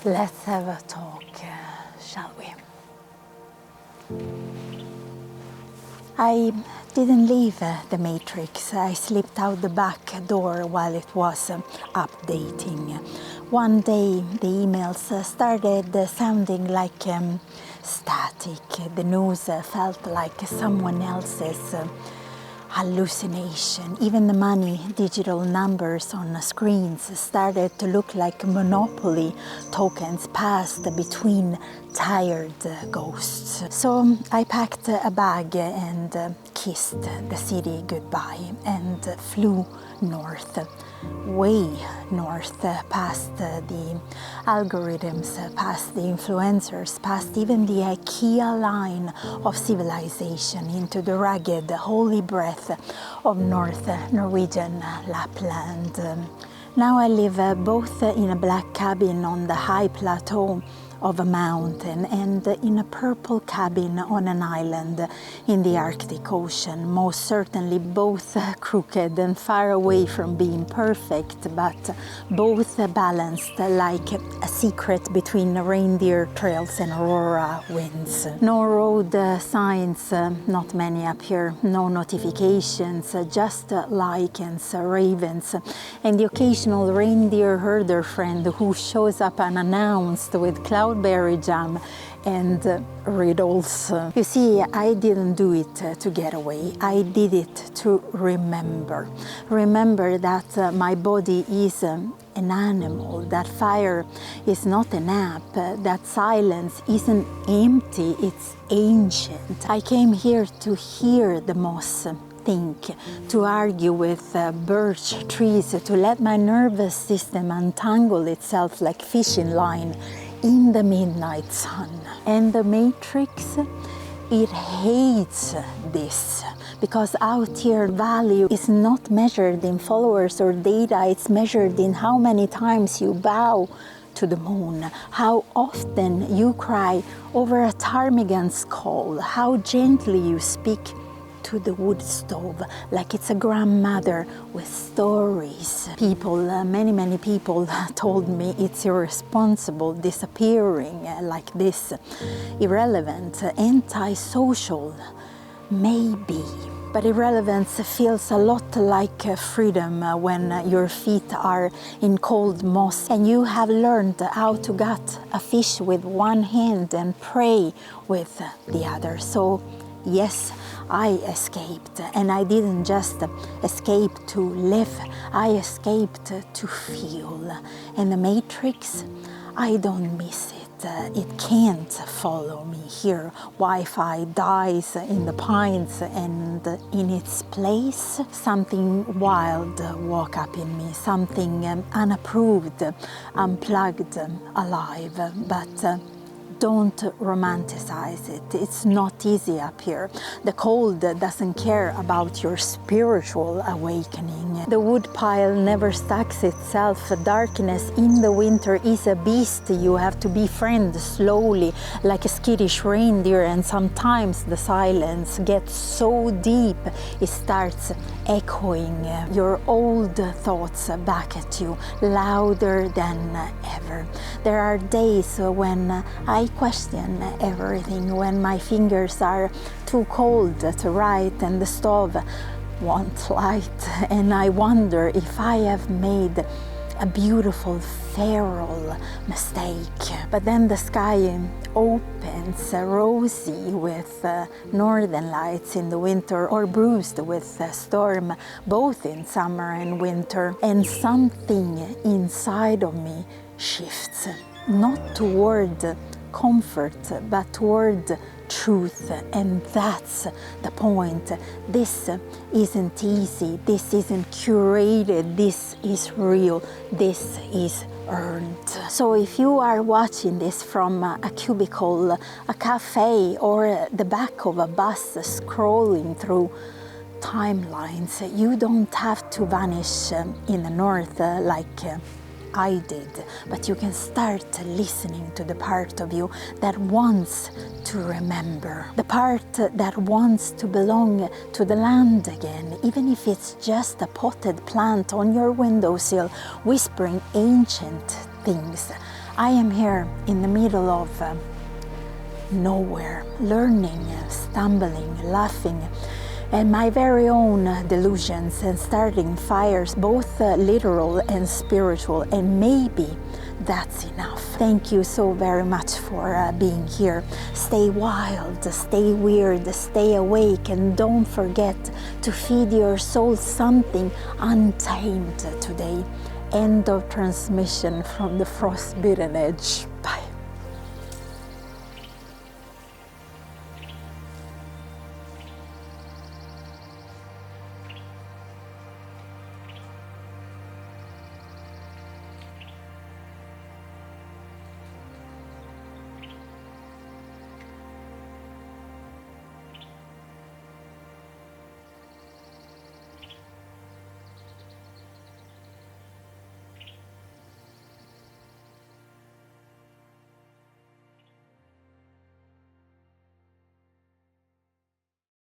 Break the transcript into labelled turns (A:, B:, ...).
A: Let's have a talk, shall we? I didn't leave the Matrix. I slipped out the back door while it was updating. One day the emails started sounding like static. The news felt like someone else's hallucination. Even the money digital numbers on the screens started to look like Monopoly tokens passed between tired ghosts. So I packed a bag and kissed the city goodbye and flew north, way north, past the algorithms, past the influencers, past even the IKEA line of civilization, into the rugged, holy breath of North Norwegian Lapland. Now I live both in a black cabin on the high plateau of a mountain and in a purple cabin on an island in the Arctic Ocean, most certainly both crooked and far away from being perfect, but both balanced like a secret between reindeer trails and aurora winds. No road signs, not many up here, no notifications, just lichens, ravens, and the occasional reindeer herder friend who shows up unannounced with cloudberry jam and riddles. You see, I didn't do it to get away. I did it to remember. Remember that my body is an animal, that fire is not an app, that silence isn't empty, it's ancient. I came here to hear the moss think, to argue with birch trees, to let my nervous system untangle itself like fishing line in the midnight sun. And the Matrix, it hates this, because out here value is not measured in followers or data, it's measured in how many times you bow to the moon, how often you cry over a ptarmigan's call, how gently you speak to the wood stove like it's a grandmother with stories. People, many people told me it's irresponsible disappearing like this, irrelevant, anti-social, maybe. But irrelevance feels a lot like freedom when your feet are in cold moss and you have learned how to gut a fish with one hand and pray with the other. So yes, I escaped, and I didn't just escape to live, I escaped to feel. And the Matrix, I don't miss it. It can't follow me here. Wi-Fi dies in the pines, and in its place, something wild woke up in me, something unapproved, unplugged, alive. But don't romanticize it. It's not easy up here. The cold doesn't care about your spiritual awakening. The wood pile never stacks itself. Darkness in the winter is a beast you have to befriend slowly, like a skittish reindeer, and sometimes the silence gets so deep it starts echoing your old thoughts back at you, louder than ever. There are days when I question everything, when my fingers are too cold to write and the stove won't light, and I wonder if I have made a beautiful feral mistake. But then the sky opens rosy with northern lights in the winter, or bruised with a storm both in summer and winter, and something inside of me shifts, not toward comfort but toward truth. And that's the point. This isn't easy, this isn't curated, this is real, this is earned. So if you are watching this from a cubicle, a cafe, or the back of a bus scrolling through timelines, you don't have to vanish in the north like I did, but you can start listening to the part of you that wants to remember, the part that wants to belong to the land again, even if it's just a potted plant on your windowsill whispering ancient things I am here in the middle of nowhere, learning, stumbling, laughing, and my very own delusions, and starting fires, both literal and spiritual, and maybe that's enough. Thank you so very much for being here. Stay wild, stay weird, stay awake, and don't forget to feed your soul something untamed today. End of transmission from the frostbitten edge.